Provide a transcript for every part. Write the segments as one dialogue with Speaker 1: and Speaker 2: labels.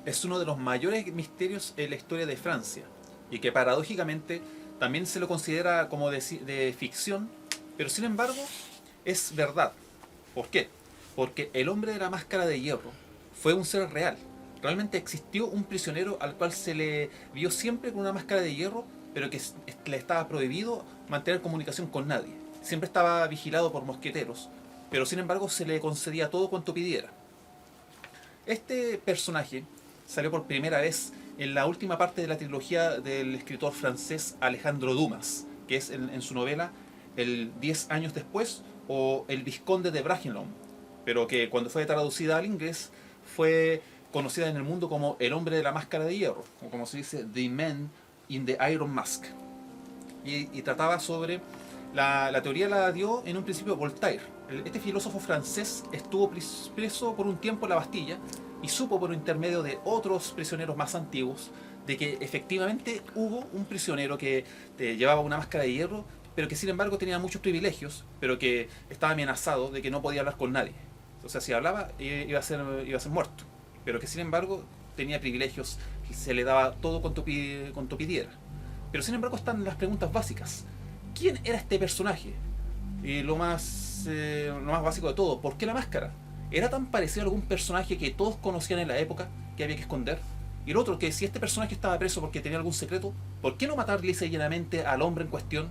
Speaker 1: es uno de los mayores misterios en la historia de Francia y que paradójicamente también se lo considera como de ficción, pero sin embargo es verdad. ¿Por qué? Porque el hombre de la máscara de hierro fue un ser real. Realmente existió un prisionero al cual se le vio siempre con una máscara de hierro, pero que le estaba prohibido mantener comunicación con nadie. Siempre estaba vigilado por mosqueteros, pero sin embargo se le concedía todo cuanto pidiera. Este personaje salió por primera vez en la última parte de la trilogía del escritor francés Alejandro Dumas, que es en su novela El 10 años después o El Vizconde de Bragelonne, pero que cuando fue traducida al inglés fue conocida en el mundo como El hombre de la máscara de hierro, o como se dice, The Man in the Iron Mask. Y trataba sobre la teoría la dio en un principio Voltaire. Este filósofo francés estuvo preso por un tiempo en la Bastilla y supo por intermedio de otros prisioneros más antiguos de que efectivamente hubo un prisionero que llevaba una máscara de hierro, pero que sin embargo tenía muchos privilegios, pero que estaba amenazado de que no podía hablar con nadie. O sea, si hablaba iba a ser muerto, pero que sin embargo tenía privilegios, se le daba todo cuanto pidiera. Pero sin embargo están las preguntas básicas. ¿Quién era este personaje? Y lo más básico de todo, ¿por qué la máscara? ¿Era tan parecido a algún personaje que todos conocían en la época que había que esconder? Y el otro, que si este personaje estaba preso porque tenía algún secreto, ¿por qué no matar lisa y llanamente al hombre en cuestión?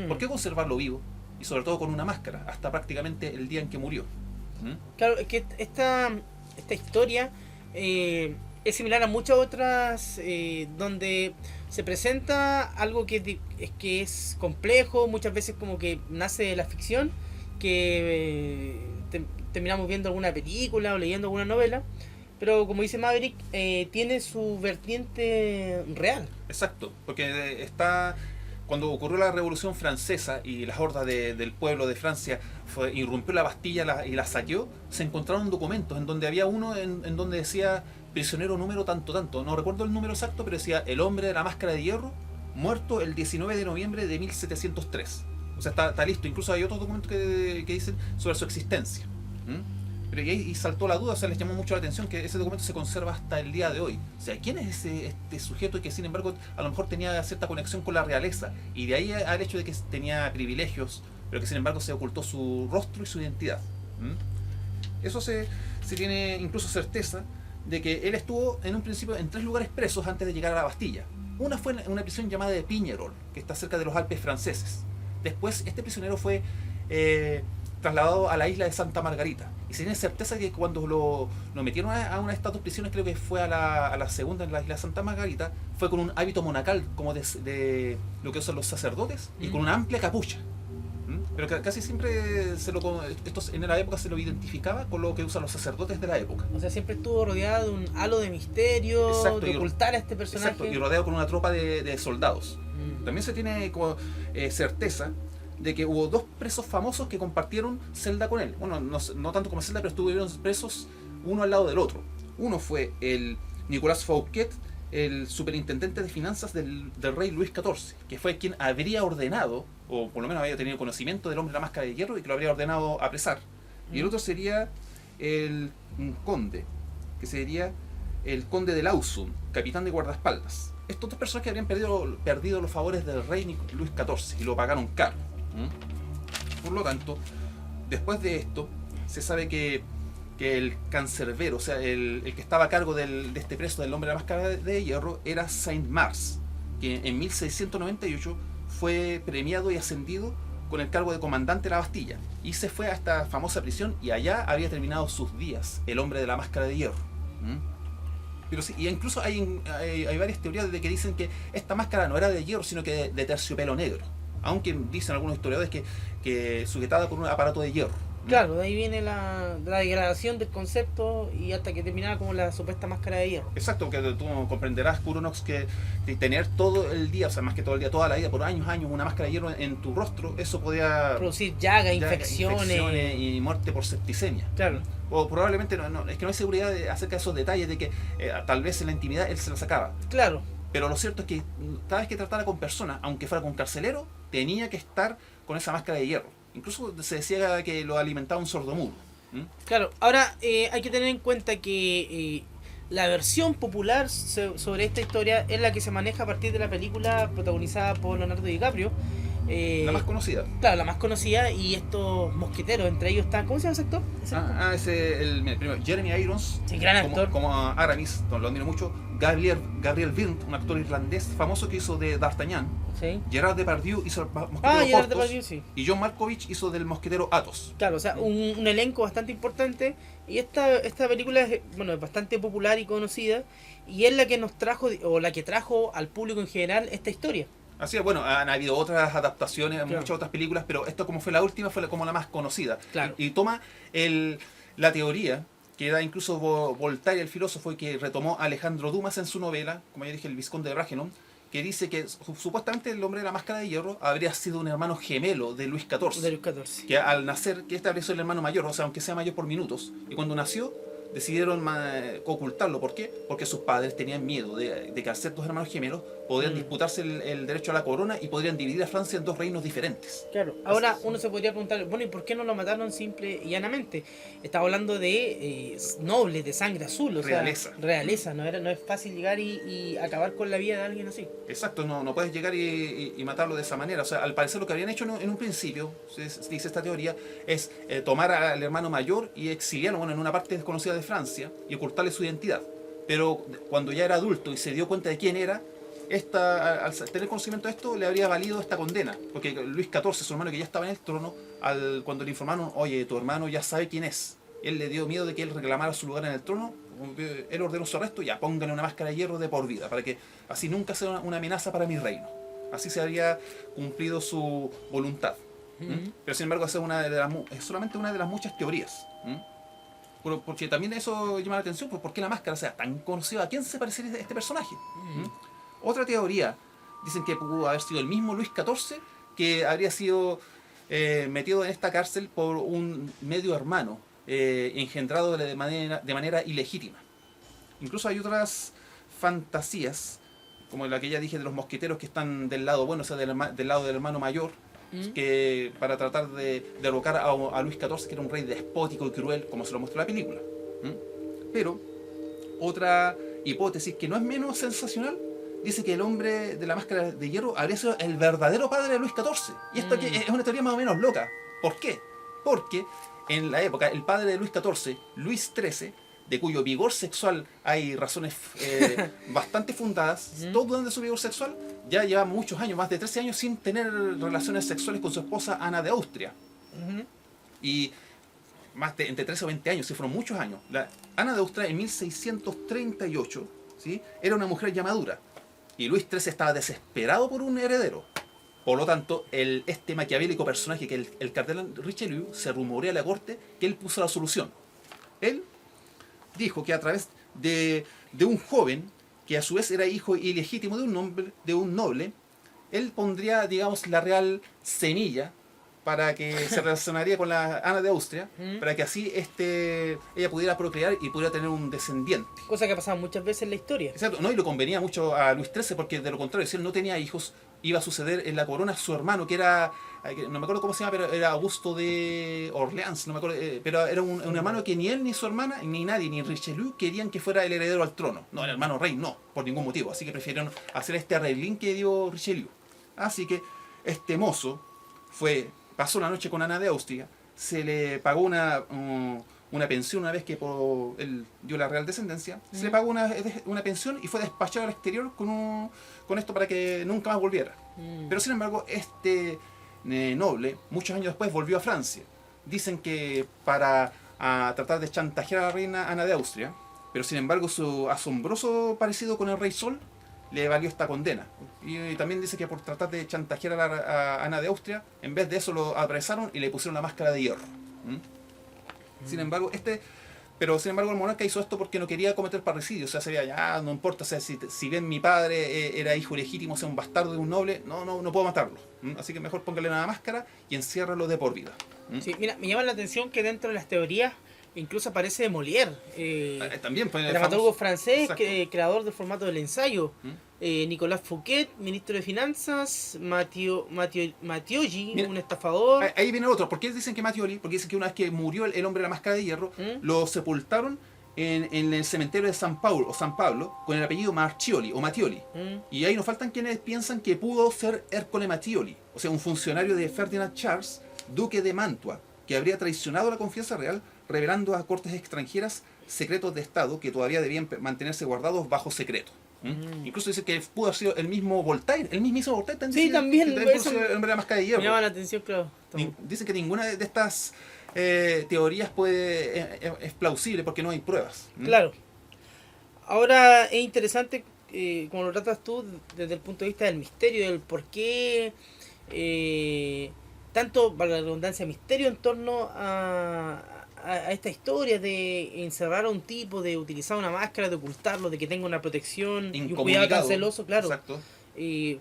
Speaker 1: ¿Por qué conservarlo vivo? Y sobre todo con una máscara, hasta prácticamente el día en que murió.
Speaker 2: Claro, es que esta historia es similar a muchas otras donde se presenta algo que es complejo, muchas veces como que nace de la ficción, que terminamos viendo alguna película o leyendo alguna novela, pero como dice Maverick, tiene su vertiente real.
Speaker 1: Exacto, porque está... Cuando ocurrió la Revolución Francesa y las hordas del pueblo de Francia irrumpió la Bastilla y la saqueó, se encontraron documentos en donde había uno en donde decía prisionero número tanto tanto, no recuerdo el número exacto, pero decía el hombre de la máscara de hierro, muerto el 19 de noviembre de 1703. O sea, está listo. Incluso hay otros documentos que dicen sobre su existencia. Pero y saltó la duda, o sea, les llamó mucho la atención que ese documento se conserva hasta el día de hoy. O sea, ¿quién es este sujeto que sin embargo a lo mejor tenía cierta conexión con la realeza? Y de ahí al hecho de que tenía privilegios, pero que sin embargo se ocultó su rostro y su identidad. Eso se tiene incluso certeza de que él estuvo en un principio en 3 lugares presos antes de llegar a la Bastilla. Una fue en una prisión llamada de Pignerol, que está cerca de los Alpes franceses. Después este prisionero fue trasladado a la isla de Santa Margarita. Y se tiene certeza que cuando lo metieron a una de estas 2 prisiones, creo que fue a la segunda en la isla de Santa Margarita, fue con un hábito monacal como de lo que usan los sacerdotes y con una amplia capucha. Pero casi siempre en la época se lo identificaba con lo que usan los sacerdotes de la época.
Speaker 2: O sea, siempre estuvo rodeado de un halo de misterio,
Speaker 1: exacto,
Speaker 2: de ocultar a este personaje.
Speaker 1: Exacto, y rodeado con una tropa de soldados. También se tiene certeza de que hubo 2 presos famosos que compartieron celda con él. Bueno, no tanto como celda, pero estuvieron presos uno al lado del otro. Uno fue el Nicolas Fouquet, el superintendente de finanzas del rey Luis XIV, que fue quien habría ordenado, o por lo menos había tenido conocimiento del hombre de la máscara de hierro y que lo habría ordenado apresar. Y el otro sería un conde, que sería el conde de Lauzun, capitán de guardaespaldas. Estos 2 personas que habrían perdido los favores del rey Luis XIV y lo pagaron caro. Por lo tanto, después de esto, se sabe que el cancerbero, o sea, el que estaba a cargo de este preso del hombre de la máscara de hierro, era Saint-Mars, que en 1698 fue premiado y ascendido con el cargo de comandante de la Bastilla. Y se fue a esta famosa prisión y allá había terminado sus días, el hombre de la máscara de hierro. Pero sí, y incluso hay varias teorías de que dicen que esta máscara no era de hierro, sino que de terciopelo negro. Aunque dicen algunos historiadores que sujetada por un aparato de hierro.
Speaker 2: Claro, de ahí viene la degradación del concepto y hasta que terminaba como la supuesta máscara de hierro.
Speaker 1: Exacto, que tú comprenderás, Kuronox, que tener todo el día, o sea, más que todo el día, toda la vida, por años, una máscara de hierro en tu rostro, eso podía
Speaker 2: producir llagas, infecciones
Speaker 1: y muerte por septicemia.
Speaker 2: Claro.
Speaker 1: O probablemente, es que no hay seguridad acerca de esos detalles de que tal vez en la intimidad él se la sacaba.
Speaker 2: Claro.
Speaker 1: Pero lo cierto es que cada vez que tratara con personas, aunque fuera con carcelero, tenía que estar con esa máscara de hierro. Incluso se decía que lo alimentaba un sordomudo.
Speaker 2: Claro, ahora hay que tener en cuenta que La versión popular sobre esta historia es la que se maneja a partir de la película protagonizada por Leonardo DiCaprio.
Speaker 1: La más conocida.
Speaker 2: Claro, la más conocida, y estos mosqueteros, entre ellos están, ¿cómo se llama ese actor?
Speaker 1: El primero, Jeremy Irons,
Speaker 2: Sí, gran actor.
Speaker 1: como Aramis, lo admiro mucho. Gabriel Byrne, un actor irlandés famoso que hizo de D'Artagnan.
Speaker 2: Sí.
Speaker 1: Gerard Depardieu hizo el mosquetero
Speaker 2: Gerard
Speaker 1: Porthos,
Speaker 2: Depardieu, sí.
Speaker 1: y John Malkovich hizo del mosquetero Athos.
Speaker 2: Claro, o sea, un elenco bastante importante. Y esta película es, bueno, es bastante popular y conocida. Y es la que nos trajo, o la que trajo al público en general esta historia.
Speaker 1: Así es, bueno, han habido otras adaptaciones,
Speaker 2: Claro.
Speaker 1: muchas otras películas, pero esto como fue la última, fue como la más conocida.
Speaker 2: Claro.
Speaker 1: Y toma la teoría que da incluso Voltaire, el filósofo, y que retomó Alejandro Dumas en su novela, como ya dije, El Vizconde de Bragelonne, que dice que supuestamente el hombre de la máscara de hierro habría sido un hermano gemelo de Luis XIV.
Speaker 2: De los 14.
Speaker 1: Que al nacer, que este habría sido el hermano mayor, o sea, aunque sea mayor por minutos, y cuando nació decidieron ocultarlo. ¿Por qué? Porque sus padres tenían miedo de que al ser dos hermanos gemelos podrían disputarse el derecho a la corona y podrían dividir a Francia en dos reinos diferentes.
Speaker 2: Claro, ahora uno se podría preguntar, bueno, ¿y por qué no lo mataron simple y llanamente? Estaba hablando de nobles, de sangre azul, o
Speaker 1: Realeza.
Speaker 2: sea, realeza, no es fácil llegar y acabar con la vida de alguien así.
Speaker 1: Exacto, no puedes llegar y matarlo de esa manera. O sea, al parecer lo que habrían hecho en un principio, dice esta teoría, es tomar al hermano mayor y exiliarlo, bueno, en una parte desconocida de Francia y ocultarle su identidad. Pero cuando ya era adulto y se dio cuenta de quién era, al tener conocimiento de esto le habría valido esta condena. Porque Luis XIV, su hermano que ya estaba en el trono, cuando le informaron, oye, tu hermano ya sabe quién es, él le dio miedo de que él reclamara su lugar en el trono, él ordenó su arresto, ya póngale una máscara de hierro de por vida, para que así nunca sea una amenaza para mi reino. Así se habría cumplido su voluntad. Pero sin embargo, esa es solamente una de las muchas teorías. Porque también eso llama la atención, pues, ¿por qué la máscara sea tan conocida? ¿A quién se parecería este personaje? Otra teoría, dicen que pudo haber sido el mismo Luis XIV, que habría sido metido en esta cárcel por un medio hermano, engendrado de manera ilegítima. Incluso hay otras fantasías, como la que ya dije de los mosqueteros que están del lado bueno, o sea, del lado del hermano mayor, que para tratar de derrocar a Luis XIV, que era un rey despótico y cruel, como se lo muestra la película. Pero otra hipótesis que no es menos sensacional dice que el hombre de la máscara de hierro habría sido el verdadero padre de Luis XIV. Y esto aquí es una teoría más o menos loca. ¿Por qué? Porque en la época el padre de Luis XIV, Luis XIII, de cuyo vigor sexual hay razones bastante fundadas, todos dudan de su vigor sexual, ya lleva muchos años, más de 13 años, sin tener relaciones sexuales con su esposa Ana de Austria. Y entre 13 o 20 años, sí, fueron muchos años. Ana de Austria en 1638, ¿sí?, era una mujer ya madura. Y Luis XIII estaba desesperado por un heredero. Por lo tanto, este maquiavélico personaje, que el cardenal Richelieu, se rumorea a la corte que él puso la solución. Él dijo que a través de un joven, que a su vez era hijo ilegítimo de un noble, él pondría, digamos, la real semilla para que se relacionaría con la Ana de Austria, para que así ella pudiera procrear y pudiera tener un descendiente.
Speaker 2: Cosa que ha pasado muchas veces en la historia.
Speaker 1: Exacto, ¿no? Y lo convenía mucho a Luis XIII, porque de lo contrario, si él no tenía hijos, iba a suceder en la corona su hermano, que era, no me acuerdo cómo se llama, pero era Augusto de Orleans, no me acuerdo, pero era un hermano que ni él, ni su hermana, ni nadie, ni Richelieu querían que fuera el heredero al trono. No, el hermano rey no, por ningún motivo. Así que prefirieron hacer este arreglín que dio Richelieu. Así que este mozo pasó la noche con Ana de Austria, se le pagó una pensión una vez que él dio la real descendencia, se le pagó una pensión y fue despachado al exterior con esto para que nunca más volviera. Pero sin embargo, este noble, muchos años después, volvió a Francia. Dicen que para tratar de chantajear a la reina Ana de Austria, pero sin embargo su asombroso parecido con el rey Sol le valió esta condena. Y también dice que por tratar de chantajear a Ana de Austria, en vez de eso lo apresaron y le pusieron la máscara de hierro. Sin embargo, el monarca hizo esto porque no quería cometer parricidio. O sea, sería, ya no importa, o sea, si bien mi padre era hijo ilegítimo, o sea, un bastardo de un noble, no puedo matarlo. Así que mejor póngale una máscara y enciérralo de por vida.
Speaker 2: Sí, mira, me llama la atención que dentro de las teorías incluso aparece Molière,
Speaker 1: también fue
Speaker 2: dramaturgo francés,
Speaker 1: creador
Speaker 2: del formato del ensayo. Nicolas Fouquet, ministro de Finanzas. Mattioli, un estafador.
Speaker 1: Ahí viene otro. ¿Por qué dicen que Mattioli? Porque dicen que una vez que murió el hombre de la máscara de hierro, lo sepultaron en el cementerio de San Pablo, con el apellido Marchioli o Mattioli. Y ahí nos faltan quienes piensan que pudo ser Ercole Mattioli, o sea, un funcionario de Ferdinand Charles, duque de Mantua, que habría traicionado la confianza real, revelando a cortes extranjeras secretos de Estado que todavía debían mantenerse guardados bajo secreto. Incluso dice que pudo haber sido el mismo Voltaire, el mismísimo Voltaire también.
Speaker 2: Sí, también,
Speaker 1: pudo
Speaker 2: eso
Speaker 1: ser el hombre de la máscara de hierro.
Speaker 2: Me llama la atención, claro.
Speaker 1: Dicen que ninguna de estas teorías es plausible porque no hay pruebas.
Speaker 2: Claro. Ahora es interesante, como lo tratas tú, desde el punto de vista del misterio, del por qué tanto, para la redundancia, misterio en torno a esta historia de encerrar a un tipo, de utilizar una máscara, de ocultarlo, de que tenga una protección y un cuidado tan celoso, claro.
Speaker 1: Exacto.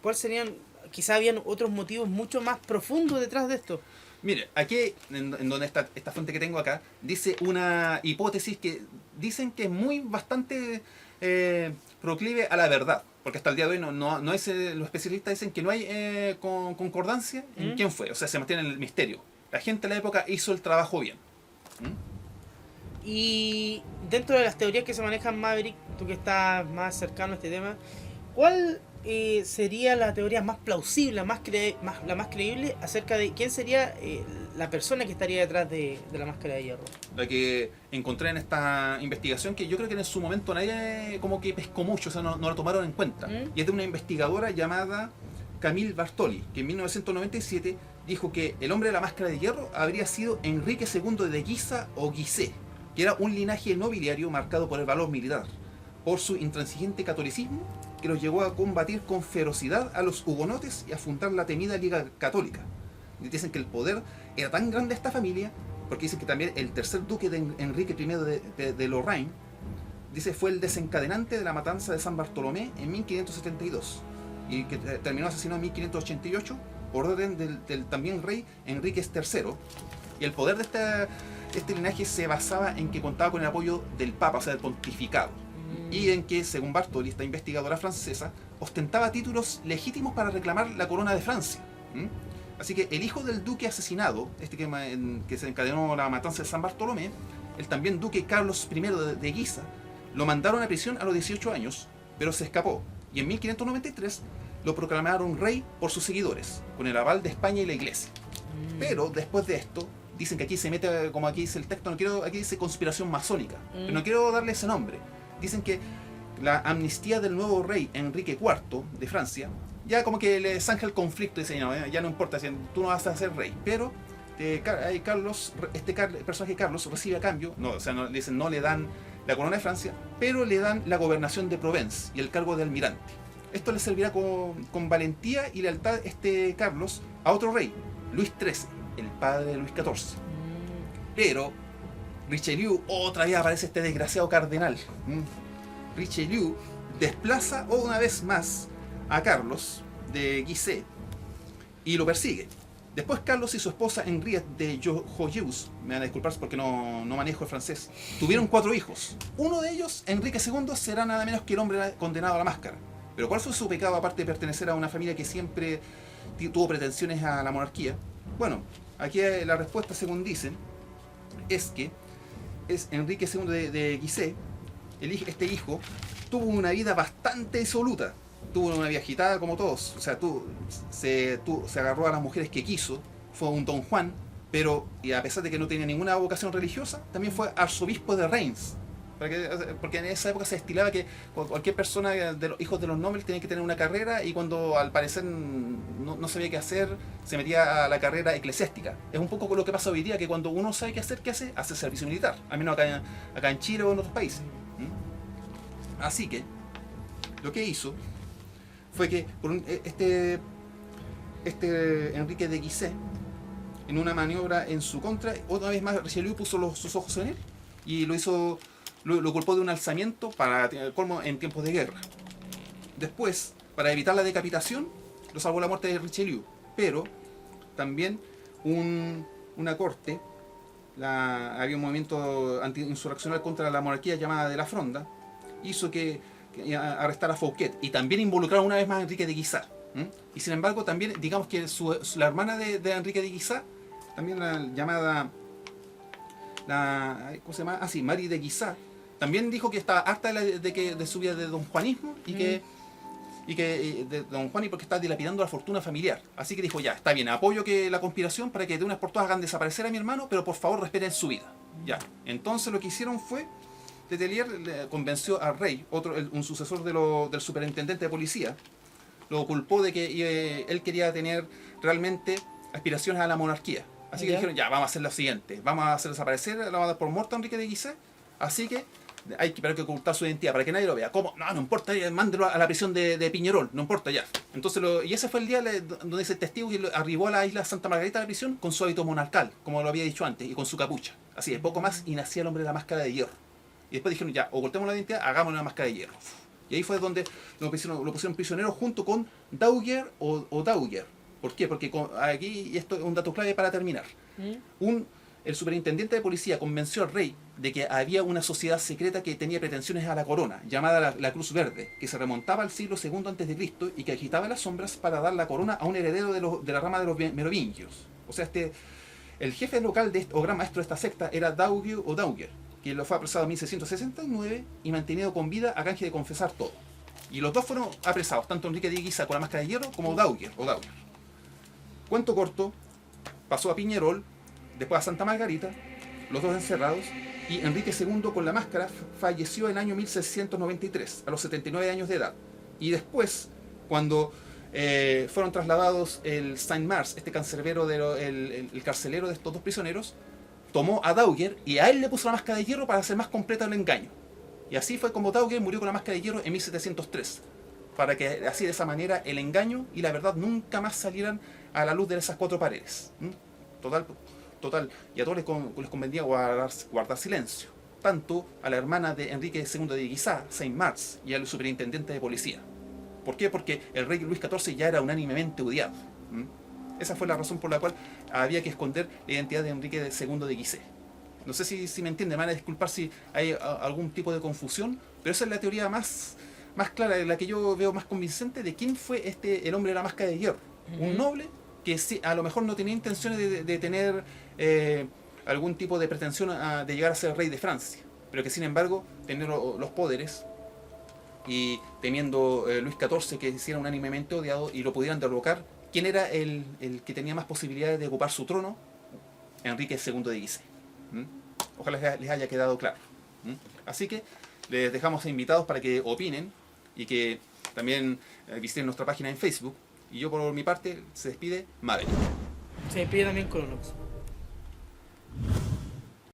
Speaker 2: ¿Cuáles serían? Quizá habían otros motivos mucho más profundos detrás de esto.
Speaker 1: Mire, aquí, en donde esta fuente que tengo acá, dice una hipótesis que dicen que es bastante proclive a la verdad. Porque hasta el día de hoy no es, los especialistas dicen que no hay concordancia en quién fue. O sea, se mantiene el misterio. La gente de la época hizo el trabajo bien.
Speaker 2: Y dentro de las teorías que se manejan, Maverick, tú que estás más cercano a este tema, ¿cuál sería la teoría más plausible, la más creíble acerca de quién sería la persona que estaría detrás de la máscara de hierro?
Speaker 1: La que encontré en esta investigación, que yo creo que en su momento nadie como que pescó mucho, o sea, no la tomaron en cuenta. Y es de una investigadora llamada Camille Bartoli, que en 1997 dijo que el hombre de la máscara de hierro habría sido Enrique II de Guisa o Guisé, que era un linaje nobiliario marcado por el valor militar, por su intransigente catolicismo, que los llevó a combatir con ferocidad a los hugonotes y a fundar la temida Liga Católica. Y dicen que el poder era tan grande de esta familia, porque dicen que también el tercer duque de Enrique I de Lorraine, dice, fue el desencadenante de la matanza de San Bartolomé en 1572, y que terminó asesinado en 1588 por orden del también rey Enríquez III. Y el poder de este linaje se basaba en que contaba con el apoyo del Papa, o sea, del pontificado. Y en que, según Bartoli, esta investigadora francesa, ostentaba títulos legítimos para reclamar la corona de Francia. Así que el hijo del duque asesinado, que se encadenó la matanza de San Bartolomé, el también duque Carlos I de Guisa, lo mandaron a prisión a los 18 años, pero se escapó. Y en 1593 lo proclamaron rey por sus seguidores, con el aval de España y la Iglesia. Pero después de esto, dicen que aquí se mete, como aquí dice el texto, aquí dice conspiración masónica, pero no quiero darle ese nombre. Dicen que la amnistía del nuevo rey Enrique IV de Francia, ya como que le zanja el conflicto, dice, no, ya no importa, tú no vas a ser rey, pero Carlos, el personaje Carlos recibe a cambio, dicen, no le dan la corona de Francia, pero le dan la gobernación de Provence y el cargo de almirante. Esto le servirá con valentía y lealtad Carlos a otro rey, Luis XIII, el padre de Luis XIV. Pero Richelieu, otra vez aparece este desgraciado cardenal. Richelieu desplaza una vez más a Carlos de Guisé y lo persigue. Después Carlos y su esposa Henriette de Joyeuse, me van a disculpar porque no manejo el francés, tuvieron 4 hijos. Uno de ellos, Enrique II, será nada menos que el hombre condenado a la máscara. Pero ¿cuál fue su pecado aparte de pertenecer a una familia que siempre tuvo pretensiones a la monarquía? Bueno, aquí la respuesta, según dicen, es que es Enrique II de Guisé, este hijo, tuvo una vida bastante disoluta. Tuvo una vida agitada como todos. O sea, se agarró a las mujeres que quiso, fue un Don Juan, pero y a pesar de que no tenía ninguna vocación religiosa, también fue arzobispo de Reims. Porque en esa época se estilaba que cualquier persona de los hijos de los nobles tenía que tener una carrera, y cuando al parecer no sabía qué hacer, se metía a la carrera eclesiástica. Es un poco lo que pasa hoy día, que cuando uno sabe qué hacer, ¿qué hace? Hace servicio militar, al menos acá en Chile o en otros países. Así que lo que hizo fue que Enrique de Guisé, en una maniobra en su contra, otra vez más Richelieu puso sus ojos en él y lo culpó de un alzamiento para el colmo en tiempos de guerra. Después, para evitar la decapitación, lo salvó la muerte de Richelieu, pero también una corte, había un movimiento anti-insurreccional contra la monarquía llamada de la Fronda, hizo que arrestara a Fouquet, y también involucraron una vez más a Enrique de Guisá. Y sin embargo también, digamos que la hermana de Enrique de Guisá, también la llamada, ¿cómo se llama? Marie de Guisá, también dijo que estaba harta de su vida de don Juanismo y que de don Juan, y porque está dilapidando la fortuna familiar. Así que dijo, ya, está bien, apoyo que la conspiración para que de unas por todas hagan desaparecer a mi hermano, pero por favor respeten su vida. Ya. Entonces lo que hicieron fue, Letelier le convenció al rey, un sucesor del superintendente de policía, lo culpó de que él quería tener realmente aspiraciones a la monarquía. Así que dijeron, ya, vamos a hacer lo siguiente, vamos a hacer desaparecer, la vamos a dar por muerto a Enrique de Guisé, así que pero hay que ocultar su identidad para que nadie lo vea. ¿Cómo? No importa, mándelo a la prisión de Piñerol, no importa ya. Entonces, y ese fue el día donde ese testigo que arribó a la isla Santa Margarita de la prisión con su hábito monarcal, como lo había dicho antes, y con su capucha. Así de poco más, y nacía el hombre de la máscara de hierro. Y después dijeron, ya, ocultemos la identidad, hagámosle una máscara de hierro. Y ahí fue donde lo pusieron prisionero junto con Dauger o Dauger. ¿Por qué? Porque aquí, y esto es un dato clave para terminar, el superintendente de policía convenció al rey de que había una sociedad secreta que tenía pretensiones a la corona, llamada la Cruz Verde, que se remontaba al siglo II a.C. y que agitaba las sombras para dar la corona a un heredero de la rama de los merovingios. O sea, el jefe local o gran maestro de esta secta era Dauger o Dauger, que lo fue apresado en 1669 y mantenido con vida a canje de confesar todo. Y los dos fueron apresados, tanto Enrique de Guisa con la máscara de hierro como Dauger o Dauger. Cuento corto, pasó a Piñerol, después a Santa Margarita, los dos encerrados, y Enrique II con la máscara falleció en el año 1693, a los 79 años de edad. Y después, cuando fueron trasladados el Saint-Mars, este cancerbero, el carcelero de estos dos prisioneros, tomó a Dauger y a él le puso la máscara de hierro para hacer más completa el engaño. Y así fue como Dauger murió con la máscara de hierro en 1703, para que así de esa manera el engaño y la verdad nunca más salieran a la luz de esas cuatro paredes. Total, y a todos les convenía guardar silencio, tanto a la hermana de Enrique II de Guisá, Saint-Mars, y al superintendente de policía. ¿Por qué? Porque el rey Luis XIV ya era unánimemente odiado. Esa fue la razón por la cual había que esconder la identidad de Enrique II de Guisé. No sé si me entienden, me van a disculpar si hay algún tipo de confusión, pero esa es la teoría más clara, la que yo veo más convincente de quién fue el hombre de la máscara de hierro. Un noble que sí, a lo mejor no tenía intenciones de tener algún tipo de pretensión de llegar a ser rey de Francia, pero que sin embargo tener los poderes y temiendo Luis XIV que hiciera unánimemente odiado y lo pudieran derrocar, ¿quién era el que tenía más posibilidades de ocupar su trono? Enrique II de Guisé. Ojalá les haya quedado claro. Así que les dejamos invitados para que opinen y que también visiten nuestra página en Facebook. Y yo por mi parte se despide Mabel.
Speaker 2: Se despide también Colonox.